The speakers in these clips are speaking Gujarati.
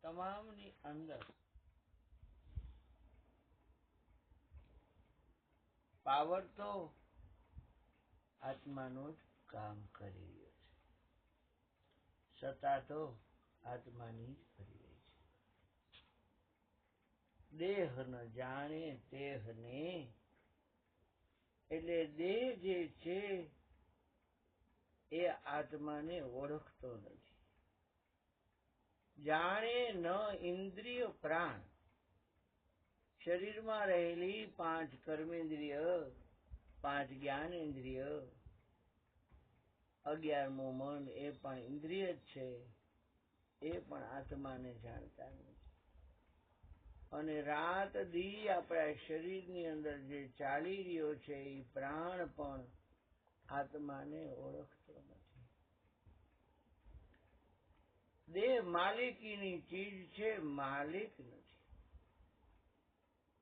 તમામની અંદર પાવર તો આત્માનો જ કામ કરી રહ્યો છે, સત્તા તો આત્માની જ કરી રહી છે. દેહ ન જાણે દેહને, એટલે દેહ જે છે એ આત્માને ઓળખતો નથી. જાણે ન ઇન્દ્રિય પ્રાણ, શરીરમાં રહેલી 5 કર્મેન્દ્રિય, 5 જ્ઞાનેન્દ્રિય, 11મું મન એ પણ ઇન્દ્રિય જ છે, એ પણ આત્માને જાણતા નથી. અને રાત દી આપણા શરીરની અંદર જે ચાલી રહ્યો છે એ પ્રાણ પણ આત્માને ઓળખતો નથી. દેહ માલિકીની ચીજ છે, માલિક નથી.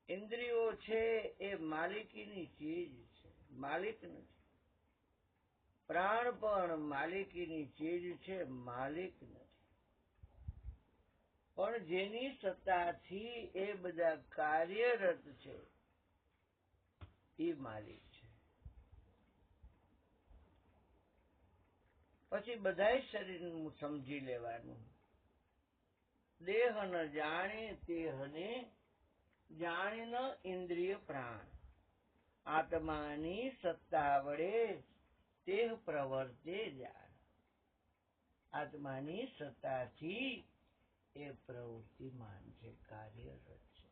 ઇન્દ્રિયો છે એ માલિકીની ચીજ છે, માલિક નથી. પ્રાણ પણ માલિકીની ચીજ છે, માલિક નથી. પણ જેની સત્તાથી એ બધા કાર્યરત છે એ માલિક છે. પછી બધાય શરીરનું સમજી લેવાનું. દેહ ન જાણે તેહને, જાણે ન ઇન્દ્રિય પ્રાણ, આત્માની સત્તા વડે દેહ પ્રવર્તે જાણ. આત્માની સત્તાથી એ પ્રવૃત્તિમાન છે, કાર્યરત છે.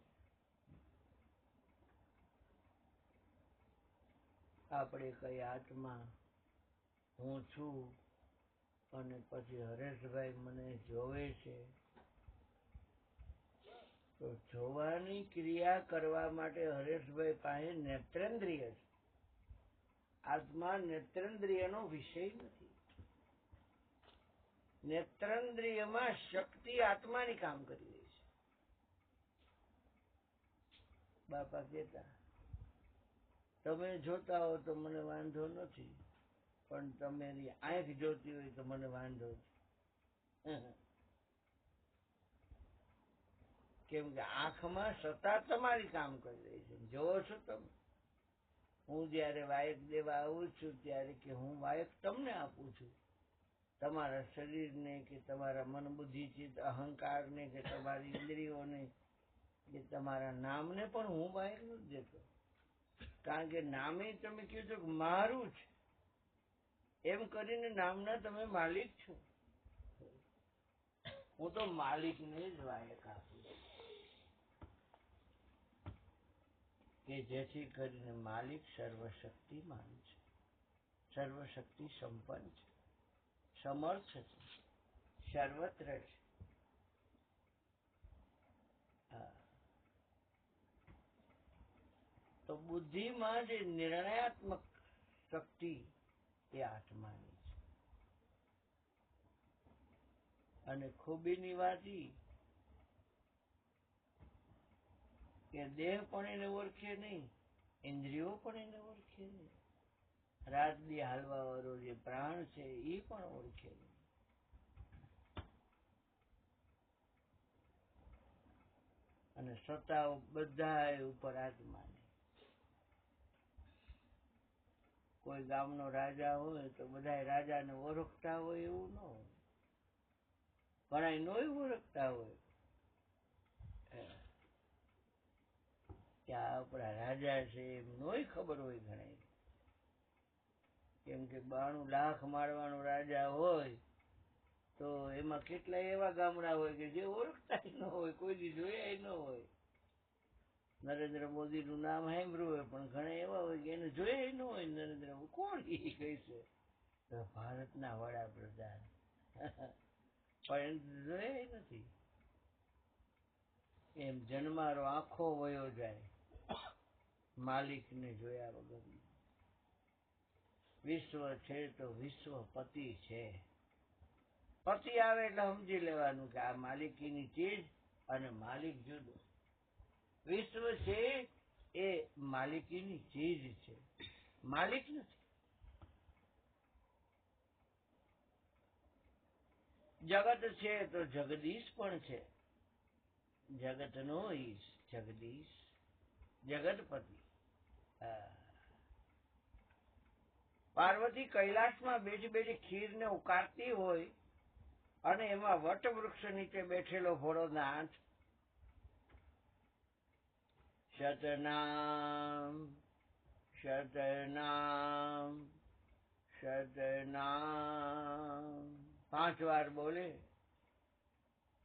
આપણે કઈ આત્મા હું છું અને પછી હરેશભાઈ મને જોવે છે, તો જોવાની ક્રિયા કરવા માટે હરેશભાઈ પાસે નેત્રેન્દ્રિય છે. આત્મા નેત્રેન્દ્રિયનો વિષય નથી. નેત્રેન્દ્રિયમાં શક્તિ આત્માની કામ કરી રહી છે. બાપા કહેતા, તમે જોતા હો તો મને વાંધો નથી, પણ તમારી આંખ જોતી હોય તો મને વાંધો છે. કેમ કે આંખમાં સત્તા તમારી કામ કરી રહી છે. જોવો છો તમે? હું જયારે વાયક દેવા આવું છું ત્યારે કે હું વાયક તમને આપું છું. તમારા શરીરને કે તમારા મન બુદ્ધિ ચિત્ત અહંકારને કે તમારી ઇન્દ્રિયોને કે તમારા નામને પણ હું વાયક નથી દેતો. કારણ કે નામે તમે કહો છો કે મારું છે, એમ કરીને નામના તમે માલિક છો. હું તો માલિકને જ વાયક આપું છું, કે જેથી કરીને માલિક સર્વશક્તિમાન છે, સર્વશક્તિ સંપન્ન છે, સમર્થ છે, સર્વત્ર છે. તો બુદ્ધિમાં જે નિર્ણયાત્મક શક્તિ એ આત્માની છે. અને ખૂબીની વાત ઈ કે દેહ પણ એને ઓળખે નહીં, ઇન્દ્રિયો પણ એને ઓળખે નહીં, રાત દી હાલવા વાળો જે પ્રાણ છે એ પણ ઓળખે નહીં. અને સત્તાઓ બધા ઉપર આત્માની. કોઈ ગામનો રાજા હોય તો બધા રાજાને ઓળખતા હોય એવું ન હોય, ઘણા નોય ઓળખતા હોય કે આ આપણા રાજા છે એમ નોય ખબર હોય ઘણા. કેમ કે 92 લાખ મારવાનો રાજા હોય તો એમાં કેટલા એવા ગામડા હોય કે જે ઓળખતા ન હોય, કોઈ દી જોયા ન હોય. નરેન્દ્ર મોદીનું નામ સાંભળ્યું હોય પણ ઘણા એવા હોય કે એને જોયા ન હોય. નરેન્દ્ર કોણ એ કહે છે? ભારતના વડાપ્રધાન, પણ જોયા નથી. એમ જન્મારો આખો વયો જાય માલિકને જોયા વગર. વિશ્વ છે તો વિશ્વપતિ છે. પતિ આવે એટલે સમજી લેવાનું કે આ માલિકીની ચીજ અને માલિક જુદો. વિશ્વ છે એ માલિકીની ચીજ છે, માલિક નથી. જગત છે તો જગદીશ પણ છે, જગતનો ઈશ જગદીશ જગતપતિ. પાર્વતી કૈલાસમાં બેઠી બેઠી ખીરને ઉકાળતી હોય અને એમાં વટવૃક્ષ નીચે બેઠેલો ભોળોનાથ શતનામ શતનામ શતનામ 5 વાર બોલે.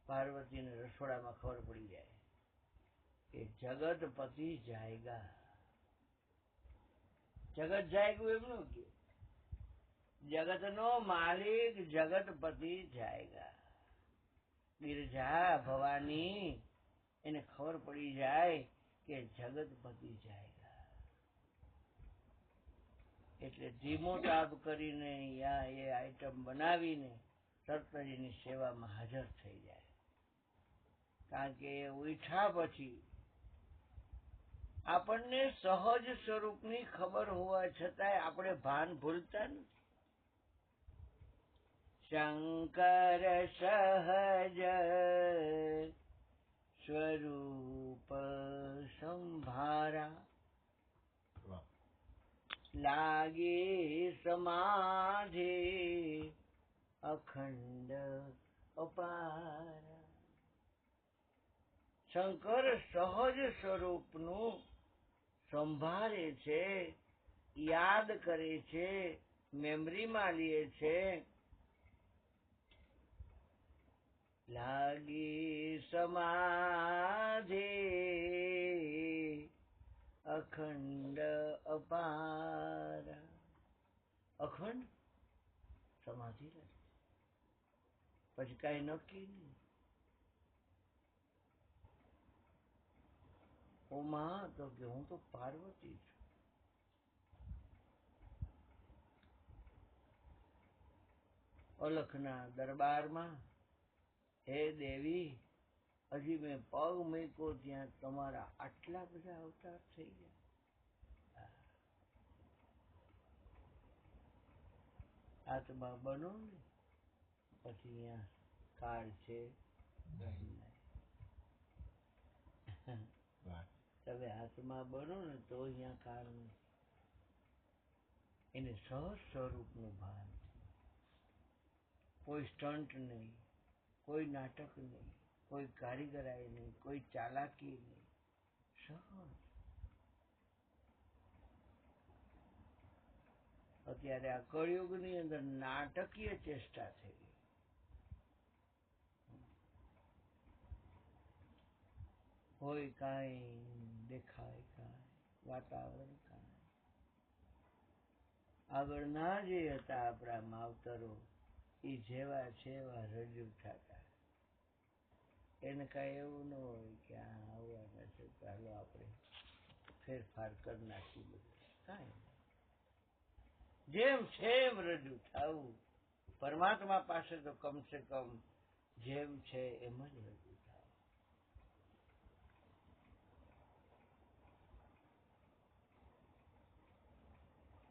પાર્વતીને રસોડામાં ખબર પડી જાય કે જગતપતિ જાયગા. જગત જાયગું એમ નું કે જગતનો માલિક જગતપતિ જાયગા. બિરજા ભવાની એને ખબર પડી જાય કે જગતપતિ જાયગા. એટલે ધીમો તાપ કરીને યા એ આઈટમ બનાવીને તરતજીની સેવામાં હાજર થઈ જાય. કારણ કે એ ઉઠ્યા પછી આપણને સહજ સ્વરૂપની ખબર હોવા છતાંય આપણે ભાન ભૂલતા નથી. શંકર સહજ સ્વરૂપ સંભારા લાગે સમાધિ અખંડ અપારા. શંકર સહજ સ્વરૂપનું સંભાળે છે, યાદ કરે છે, મેમરીમાં લે છે. લાગી સમાધિ અખંડ અપારા. અખંડ સમાધિ રહે પછી કઈ નક્કી નહીં. ઓમાં તો કે હું તો પાર્વતી છું. અલખના દરબારમાં હે દેવી હજી મેં પગ મૂક્યો ત્યાં તમારા આટલા બધા અવતાર થઈ ગયા. આત્મા બનો ને પછી અહીંયા કાળ છે. તમે આત્મા બનો ને તો અહીંયા કાળ નથી. એને સહજ સ્વરૂપનું ભાન. કોઈ સ્ટન્ટ નહીં, કોઈ નાટક નહીં, કોઈ કારીગરાઈ નહીં, કોઈ ચાલાકી નહીં, સહજ. અત્યારે આ કળિયુગની અંદર નાટકીય ચેષ્ટા થઈ ગઈ. હોય કાંઈ, દેખાય કાંઈ, વાતાવરણ કાંઈ. આગળના જે હતા આપણા માવતરો એ જેવા છે એવા રજૂ થતા. એને કાંઈ એવું ન હોય કે આ આવવાના છે ચાલો આપણે ફેરફાર કરી નાખી. બધું કાંઈ જેમ છે એમ રજૂ થવું. પરમાત્મા પાસે તો કમસે કમ જેમ છે એમ જ રજૂ થવું.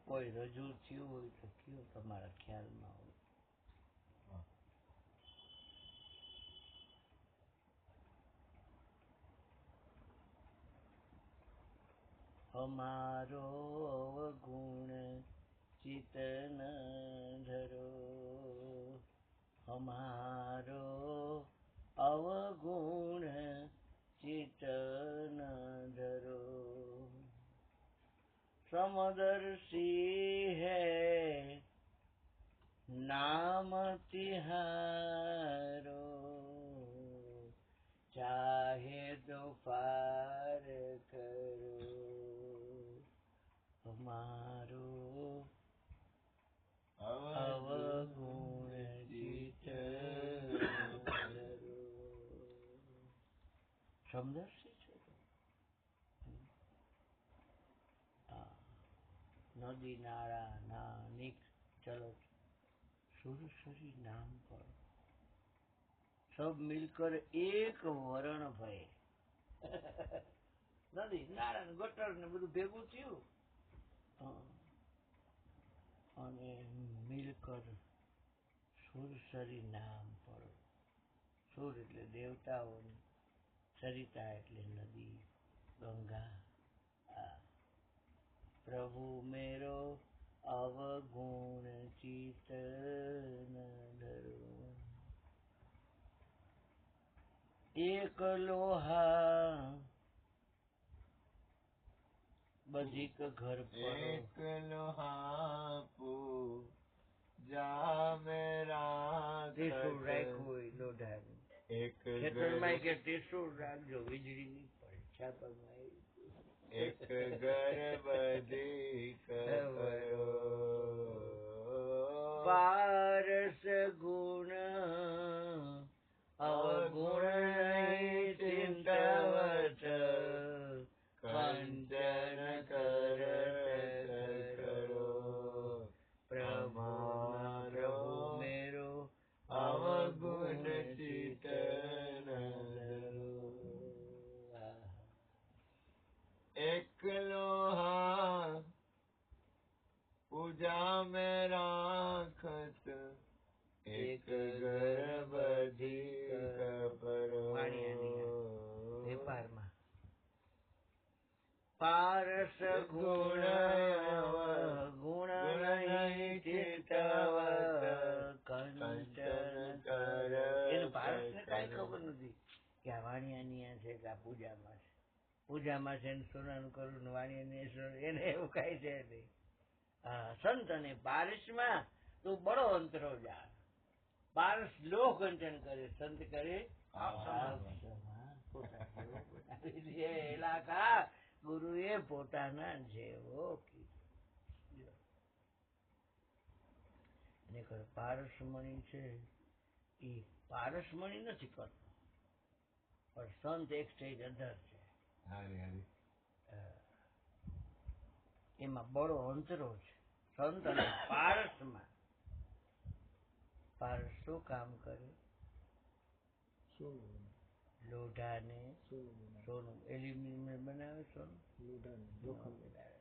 કોઈ રજૂ થયું હોય તો કયો તમારા ખ્યાલમાં હોય. અમારો ગુણ ચિતન ધરો, અમારો અવગુણ ચિતન ધરો. समदर्शी है नाम तिहारो, चाहे तो पार करो हमारो अवगुण चित धरो. समदर्शी नदी नारा ना निक चलो सुरसरी नाम पर सब मिलकर एक वरण भय. नदी नारा गटर ने બધું ભેગું થયું અને મિલકર સુરસરી નામ પર. સુર એટલે દેવતાઓની, સરિતા એટલે નદી, ગંગા. પ્રભુ મેરો અવગુણ ચિત ન ધરો, એક લોહા બધિક ઘર પર, એક લોહા પૂજા મેં રાખત, ત્રિશુળ રાખ્યું હોય લોઢાનું. એક ખેતરમાં કે ત્રિશુળ રાખજો, વીજળી નહીં પડે. છાપામાં એક ઘર બધિક કરો, પારસ ગુણ અવગુણ ચિંતવત, કંચન કરત કરો. પ્રભુ મેરો અવગુણ ચિત ન ધરો. એક લોહા પૂજા મેં રાખત, એક ઘર બધિક કરો. વેપારમાં પારસ ગુણ ગુણ નહીં ચિતવત, કંચન કર. એનું પારસ ને કઈ ખબર નથી કે આ વાણિયાની છે કે આ પૂજામાં છે. પૂજામાં છે સોનાનું કરું ને વાણિયાની એને એવું કઈ છે નહીં. સંત અને પારસમાં તું બડો અંતરો જાણ. પારસ લોહ કંચન કરે, સંત કરે એલાકા. ગુરુ એ પોતાના જેવો કીધું. પારસમણી છે એ પારસમણી નથી કરતો, પણ સંત એક સ્ટેજ અધર છે. એમાં બડો અંતરો છે સંત અને પારસમાં. પારસ શું કામ કરે? લોઢાને સોનું, એલ્યુમિનિયમ બનાવે, સોનું બનાવે,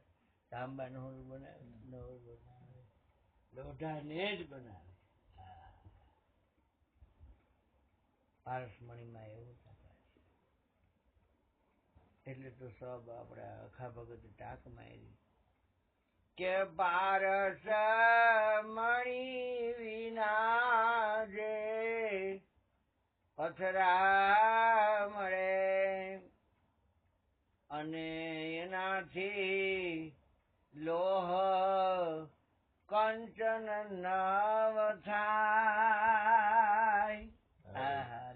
તાંબાનું હોરું બનાવે, લોઢાને જ બનાવે. પારસમણીમાં એવું થાય છે. એટલે તો સબ આપડા અખા ભગત ટાંક મારી કે પારસ મણી વિના જે પથરા મળે, અને એનાથી લોહ કંચન નવ થાય.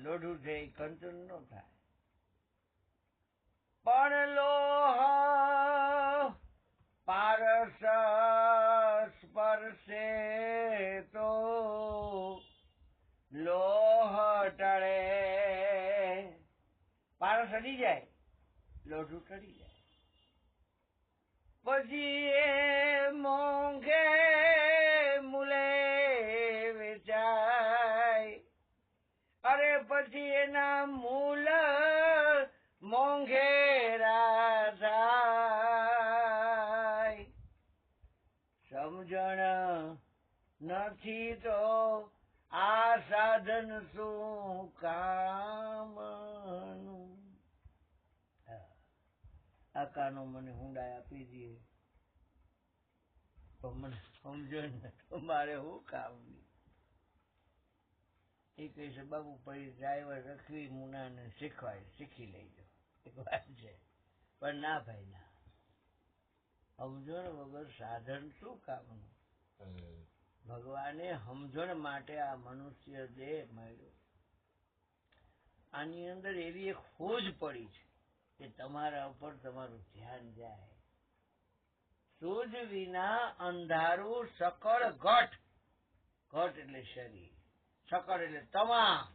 લોઢું છે એ કંચન નો થાય, પણ લોહ પારસ સ્પર્શે તો લોહ ટળે. પારસ અડી જાય, લોઢું ટળી જાય. પછી એ મોંઘે મૂલે વેચાય. અરે પછી એના મૂલ મોંઘેરા થાય. સમજણ નથી તો આ સાધન શું કામનું. આ કાનો મને હુંડાઈ આપી દે તો મને સમજો ને તો મારે શું કામ નહીં. એ કહે છે બાબુ પછી ડ્રાઈવર રખવી મુનાને શીખવાય, શીખી લેજો. એક વાત છે, પણ ના ભાઈ ના, સમજણ વગર સાધન શું કામનું. ભગવાને સમજણ માટે આ મનુષ્ય દેહ મળ્યો. આની અંદર એવી એક ખોજ પડી છે કે તમારા ઉપર તમારું ધ્યાન જાય. સૂજ વિના અંધારું સકળ ઘટ. ઘટ એટલે શરીર, સકળ એટલે તમામ.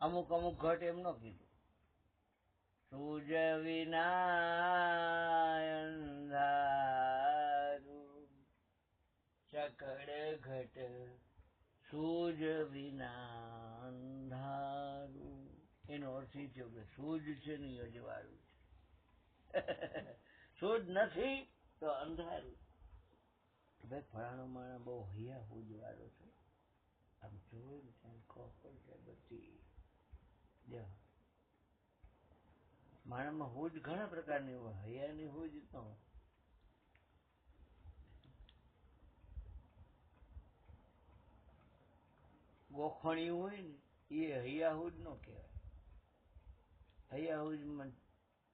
અમુક અમુક ઘટ એમ ન કીધું. સૂજ વિના અંધારું સકળ ઘટ, સૂજ વિના અંધારું. એનો અર્થ એ થયો કે સૂજ છે ને અજવાળું છે. સૂજ નથી તો અંધારું. ભાઈ ફલાણો માણસ બહુ હૈયા સૂજ વાળો છે, આમ જોયું ત્યાં ખબર છે બધી. મારામાં હુજ ઘણા પ્રકારની હોય, હૈયાની હુજ ન હોય. ગોખણી હોય ને એ હૈયા હુજ ન કહેવાય. હૈયા હુજમાં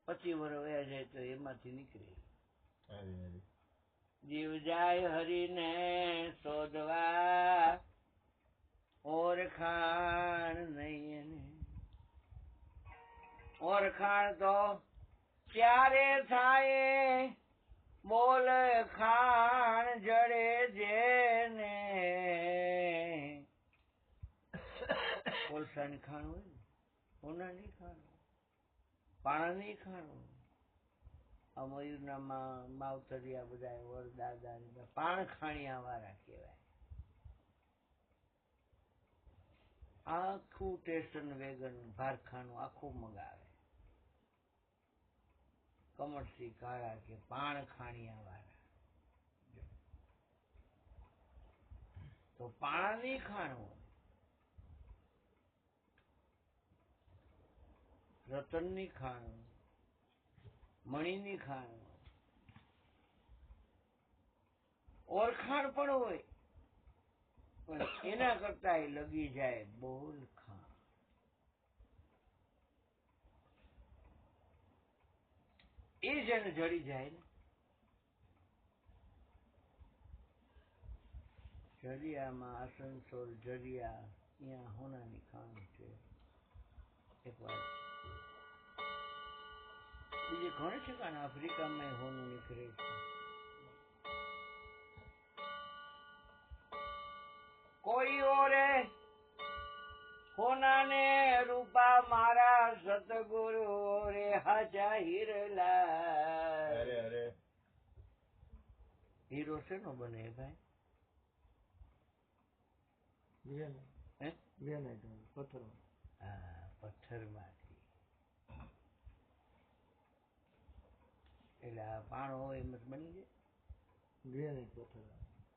25 વર્ષ વયા જાય તો એમાંથી નીકળી. જીવ જાય હરીને શોધવા, ઓળખાણ નહીં એને. ઓળખાણ તો ત્યારે થાય, બોલ ખાણ જડે જેને. કોલસાની ખાણ હોય ને, સોનાની ખાણ, પાણાની ખાણ હોય. આ મયુરના માવતરિયા બધા વરદાદા પાણ ખાણિયા વાળા કહેવાય. આખું સ્ટેશન વેગન ભારખાનું આખું મગાવે. કમરસિંહ કાળા કે પાણ ખાણિયા વાળા. તો પાણાની ખાણ હોય, રતનની ખાણ હોય, મણીની ખાણ હોય, ઓળખાણ પણ હોય, પણ એના કરતા એ લગી જાય બોલ ખાણ. એ જેને જડી જાય ને, જરિયામાં આસનસોલ જરિયા, ત્યાં હોનાની ખાણ છે. એક વાર બીજે ઘણી ઠેકાણે આફ્રિકામાં હોનું નીકળે છે. કોઈ ઓરે હોનાને રૂપા મારા સતગુરુ રે હાચા હીરલા. હીરો શેનો બને ભાઈ? પથ્થરમાંથી. એટલે આ પાણો હોય એમ બની જાય.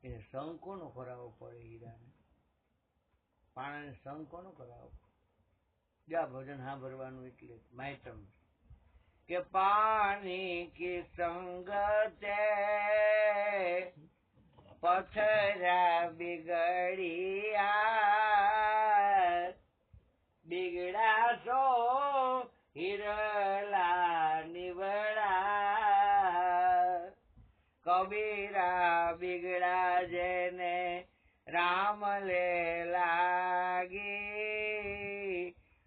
એને સંગ કોનો કરાવવો પડે? હીરાને પાણાને સંગ કોનો કરાવવો? જ્યાં ભજન સાંભળવાનું એટલે માયતમ કે પાણી કી સંગતે પથરા બિગડિયા, બિગડા સો હિરલા નિવડા. કબીરા બિગડા જેને રામ લે લાગી,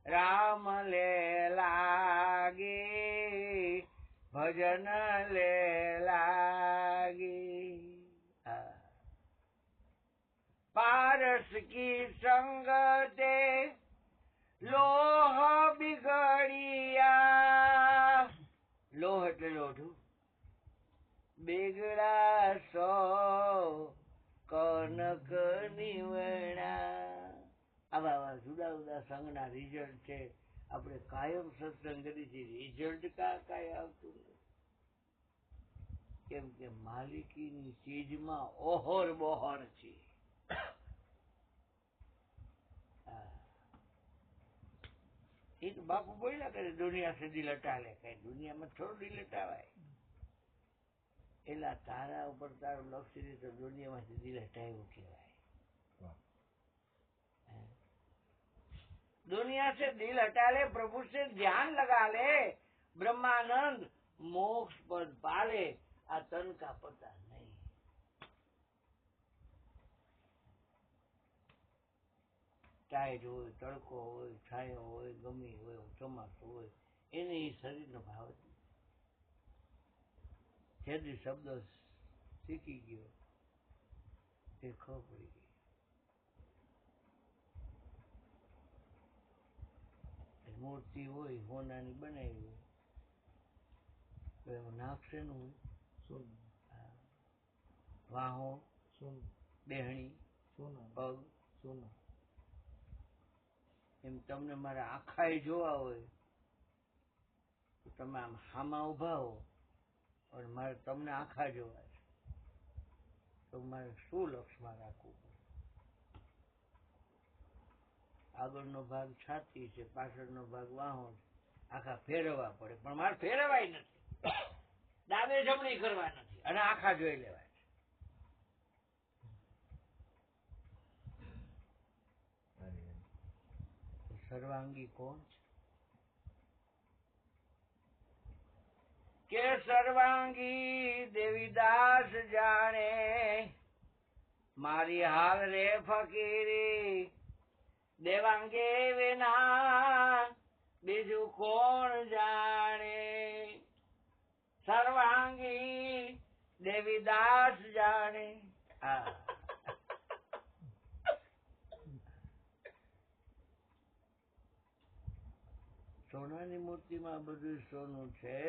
રામ લે લાગી, ભજન લે લાગી. પારસ કી સંગતે લોહ બિગડિયા, લોહ એટલે લોઢું, બિગડા સો કનક નીવડા. આવા જુદા જુદા સંઘના રિઝલ્ટ છે. આપણે કાયમ સત્સંગ કરી રિઝલ્ટ કાંઈ આવતું નથી. કેમ કે માલિકીની ચીજમાં ઓહોર બોહોર છે. એક બાપુ બોલ્યા કરે દુનિયા સે દિલ હટા લે. કઈ દુનિયામાં થોડું દિલ હટાવાય? એટલે તારા ઉપર તારું લક્ષ્ય તો દુનિયામાંથી દિલ હટાવ્યું કહેવાય. दुनिया से दिल हटा ले, प्रभु से ध्यान लगा ले, ब्रह्मानंद मोक्ष पद पाले. आ तन का पता नहीं. ટાઈડ હોય, તડકો હોય, છાયો હોય, ગમી હોય, ચોમાસું હોય, એને એ શરીરનો ભાવ જ નથી. જેથી શબ્દ શીખી ગયો તે ખબર પડી ગઈ. મૂર્તિ હોય હોનાની બનાવી હોય તો એમાં નાક શેનું હોય? વાહો, બેહણી, પગ. એમ તમને મારા આખા જોવા હોય તો તમે આમ હામાં ઉભા હો અને મારે તમને આખા જોવા છે તો મારે શું લક્ષમાં રાખવું પડે? આગળનો ભાગ છાતી છે, પાછળનો ભાગ વાહો છે. આખા ફેરવવા પડે, પણ મારે ફેરવાય નથી, ડાબે જમણી કરવા નથી, અને આખા જોઈ લેવાય છે. સર્વાંગી કોણ છે? કે સર્વાંગી દેવીદાસ જાણે, મારી હાલ રે ફકીરી, દેવાંગે વિના બીજું કોણ જાણે. સર્વાંગી દેવીદાસ જાણે. હા, સોનાની મૂર્તિમાં બધું સોનું છે,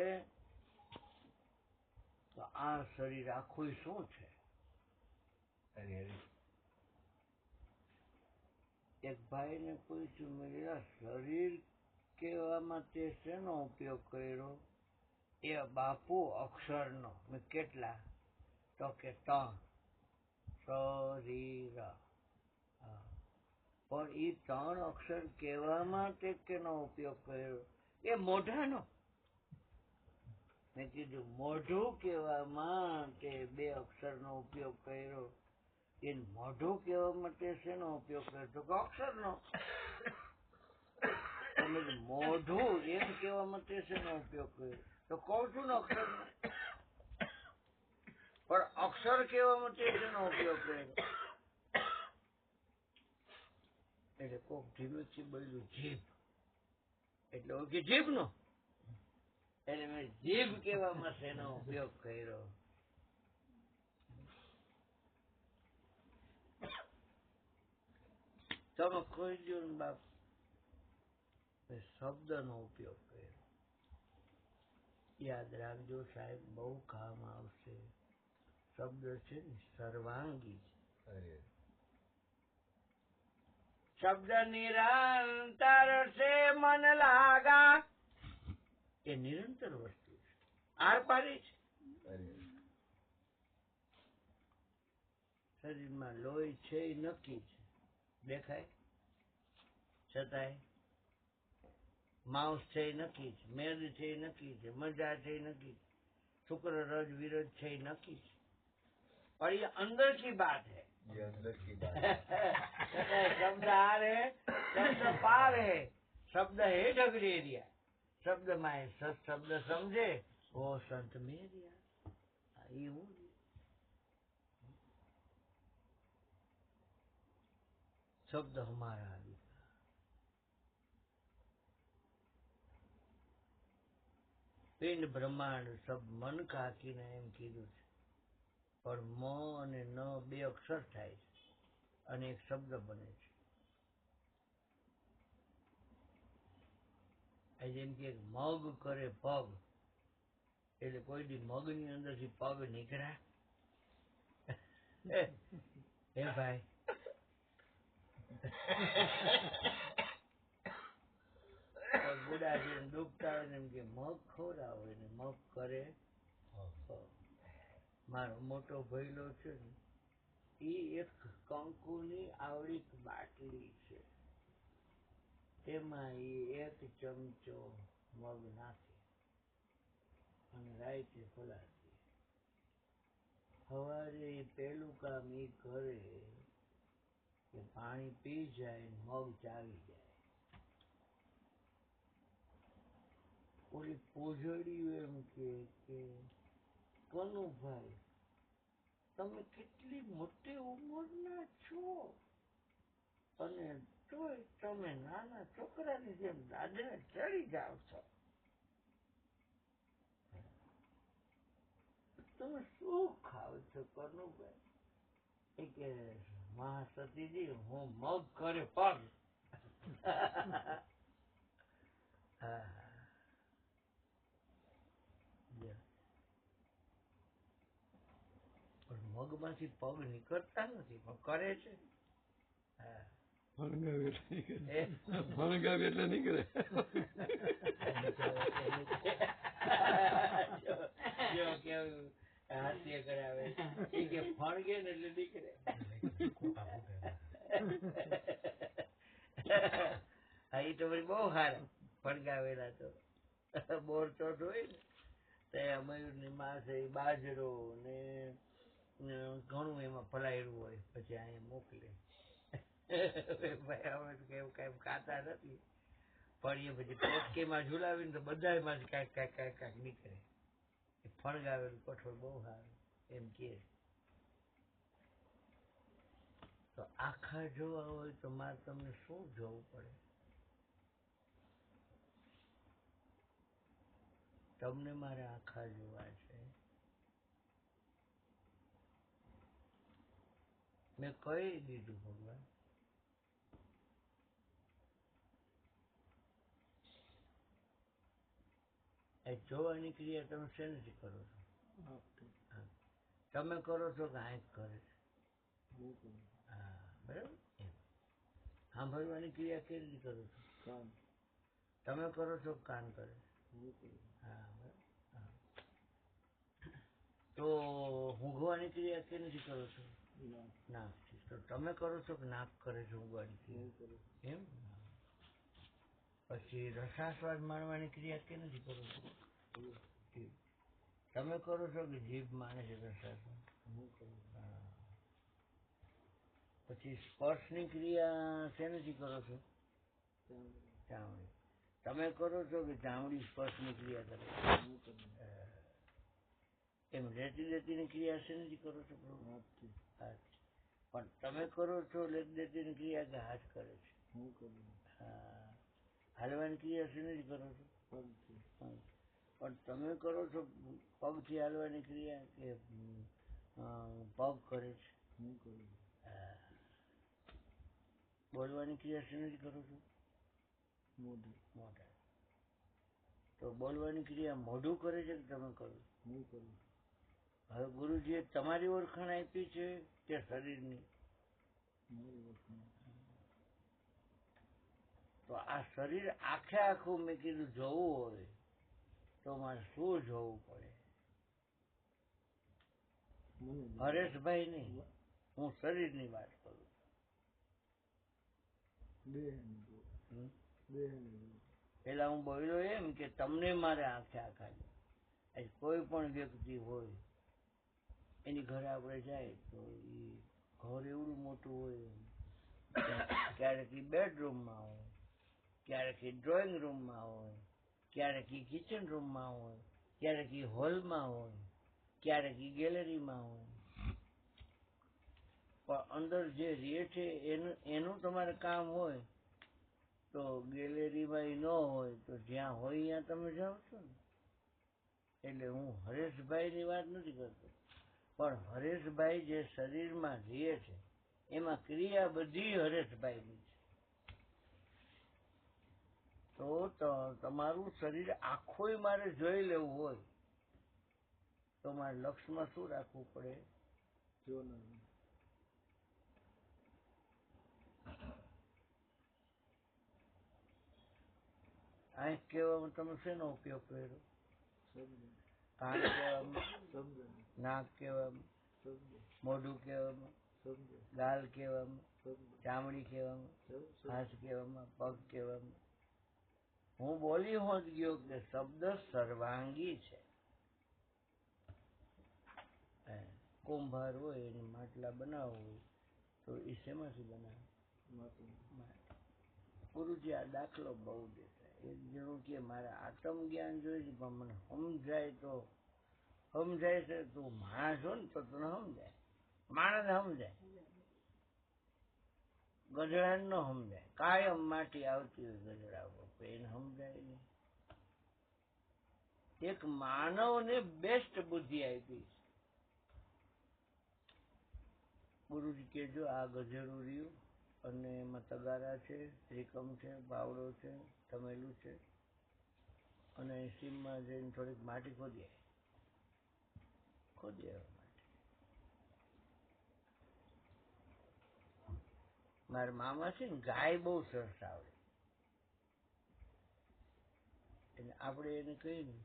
તો આ શરીર આખું શું છે? એક ભાઈને પૂછ્યું, મેં શરીર કહેવામાં તે શેનો ઉપયોગ કર્યો? એ બાપુ અક્ષરનો. મેં કેટલા? તો કે 3. શરીર. પણ એ 3 અક્ષર કહેવામાં તે કેનો ઉપયોગ કર્યો? એ મોઢાનો. મેં કીધું મોઢું કહેવામાં તે 2 અક્ષરનો ઉપયોગ કર્યો. એ મોઢું કહેવા માટે શેનો ઉપયોગ કર્યો? તો કે અક્ષરનો. મોઢું એમ કહેવા માટે શેનો ઉપયોગ કર્યો? તો કહું છું ને અક્ષરનો. પણ અક્ષર કહેવા માટે શેનો ઉપયોગ કર્યો? એટલે કોક ધીમેથી બોલ્યું જીભ. એટલે ઓકે જીભ નો. એટલે મેં જીભ કહેવામાં શેનો ઉપયોગ કર્યો? તમે કોઈ દો ને બાપ, શબ્દ નો ઉપયોગ કર્યો. યાદ રાખજો સાહેબ, બહુ કામ આવશે. શબ્દ છે ને સર્વાંગી છે. શબ્દ નિરંતર છે મન લાગા. એ નિરંતર વસ્તુ છે, આર પારી છે. શરીરમાં લોહી છે એ નક્કી છે, દેખાય છતાંય. માંસ છે એ નક્કી છે, મેદ છે એ નક્કી છે, મજા છે એ નક્કી છે, શુક્ર રજ વિરજ છે એ નક્કી છે. और ये अंदर की बात है, ये अंदर की बात है. शब्द आर है, शब्द पार है, शब्द है डगरेरिया. शब्द में शब्द समझे वो संत मेरिया. એવું शब्द हमारा પિંડ બ્રહ્માંડ સબ મન કાકીને એમ કીધું છે. પણ મ અને ન 2 અક્ષર થાય છે અને એક શબ્દ બને છે. જેમ કે મગ કરે પગ, એટલે કોઈ દી મગ ની અંદર થી પગ નીકળ્યા? હે ભાઈ, બુડાજી ડૂબતા હોય ને એમ કે મગ ખવડાવો ને મગ કરે. મારો મોટો ભઈલો છે ને, એ એક કંકુની આવડી બાટલી છે, તેમાં એ 1 ચમચો મગ નાખે અને રાઈતે પલાળે. સવારે પેલું કામ એ કરે કે પાણી પી જાય, મગ ચાવી જાય. ઓલી પોજડીઓ એમ કે કનુભાઈ, તમે કેટલી મોટી ઉંમરના છો અને તોય તમે નાના છોકરાની જેમ દાદરે ચડી જાવ છો. તમે શું ખાવ છો કનુભાઈ? એ કે મહાસતીજી, હું મગ કરે પગ. પણ મગ માંથી પગ નીકળતા નથી, પણ કરે છે. ફણગાવે એટલે નીકળે. જો કેવું હાસ્ય કરાવે કે ફણગે ને એટલે નીકળે. હા, એ તો બહુ સારા ફણગાવેલા તો. બોર ચોથ હોય ને તો મયુરની માસે બાજરો ને ઘણું એમાં ફલાયેલું હોય, પછી અહીંયા મોકલે. ભાઈ અમે તો કેવું કઈ ખાતા નથી, પણ એ પછી ટોટકીમાં ઝુલાવીને તો બધા માંથી કાંઈક નીકળે. ફણગાવેલું કઠોળ બહુ સારું એમ કે. તો આખા જોવા હોય તો મારે તમને શું જોવું પડે? તમને મારે આખા જોવા છે. મેં કહી દીધું ભગવાન. એ જોવાની ક્રિયા તમે શેનાથી કરો છો? તમે કરો છો કે આંખ કરે છે? હા બરાબર. એમ સાંભળવાની ક્રિયા કેવી રીતે કરો છો? તમે કરો છો કાન કરે? હા બરાબર. તો ઊંઘવાની ક્રિયા કેનાથી કરો છો? નાકથી. તો તમે કરો છો કે નાક કરે છે ઊંઘવાની ક્રિયા? એમ. પછી રસાસ્વાદ માણવાની ક્રિયા કેનાથી કરો છો? તમે કરો છો કે જીભ માણે છે રસાસ્વાદ? પછી સ્પર્શની ક્રિયા શેનાથી કરો છો? ચામડી. તમે કરો છો કે ચામડી સ્પર્શની ક્રિયા કરે? એમ લેતી દેતીની ક્રિયા શેનાથી કરો છો? હાથ. પણ તમે કરો છો લેતી દેતીની ક્રિયા કે હાથ કરે છે? હા. હાલવાની ક્રિયા શેનાથી કરો છો? પણ તમે કરો છો પગથી હાલવાની ક્રિયા કે પગ કરે છે? બોલવાની ક્રિયા શેનાથી કરો છો? મોઢા. તો બોલવાની ક્રિયા મોઢું કરે છે કે તમે કરો? હવે ગુરુજીએ તમારી ઓળખાણ આપી છે કે શરીરની? તો આ શરીર આખે આખું મેં કીધું જોવું હોય તો મારે શું જોવું પડે? હરેશભાઈ નહીં, હું શરીરની વાત કરું. પેલા હું બોલ્યો એમ કે તમને મારે આંખે આખા કોઈ પણ વ્યક્તિ હોય એની ઘરે આપણે જાય તો એ ઘર એવડું મોટું હોય, ક્યારેક એ બેડરૂમમાં હોય, ક્યારેક એ ડ્રોઈંગ રૂમમાં હોય, ક્યારેક એ કિચન રૂમમાં હોય, ક્યારેક એ હોલમાં હોય, ક્યારેક એ ગેલેરીમાં હોય. પણ અંદર જે રહે છે એનું તમારે કામ હોય તો ગેલેરીમાં ન હોય તો જ્યાં હોય ત્યાં તમે જાઓ છો ને. એટલે હું હરેશભાઈની વાત નથી કરતો, પણ હરેશભાઈ જે શરીરમાં રહે છે એમાં ક્રિયા બધી હરેશભાઈની છે. તો તમારું શરીર આખું મારે જોઈ લેવું હોય તો મારે લક્ષમાં શું રાખવું પડે? આંખ કહેવામાં તમે શેનો ઉપયોગ કર્યો? કાન કહેવામાં, નાક કહેવામાં, મોઢું કહેવામાં, ગાલ કહેવામાં, ચામડી કહેવામાં, હાથ કહેવામાં, પગ કહેવામાં. હું બોલી હોત ગયો કે શબ્દ સર્વાંગી છે. કુંભાર હોય એને માટલા બનાવવું હોય તો એ શેમાંથી બનાવે? ગુરુજી આ દાખલો બહુ દેતા. એક જણું કે મારે આત્મ જ્ઞાન જોઈએ છે પણ મને સમજાય તો સમજાય છે. તું માણસ હો ને તો તને સમજાય, માણસ સમજાય, ગધેડા ન સમજાય. કાયમ માટી આવતી હોય ગધેડા ઉપર, એને સમજાય નહીં. એક માનવને બેસ્ટ બુદ્ધિ આપી છે. ગુરુજી કેજો આ ગધેડું રહ્યું અને એમાં તગારા છે, ત્રિકમ છે, બાવડો છે, તમેલું છે અને સીમમાં જઈને થોડીક માટી ખોદી માટી. મારા મામા છે ને ગાય બહુ સરસ આવડે, એટલે આપણે એને કહીએ ને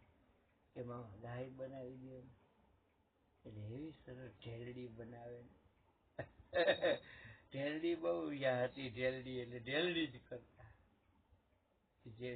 એમાં ગાય બનાવી દે એટલે એવી સરસ ઢેલડી બનાવે. ઢેલડી બહુ યા હતી, ઢેલડી એટલે ઢેલડી જ કરતા. જે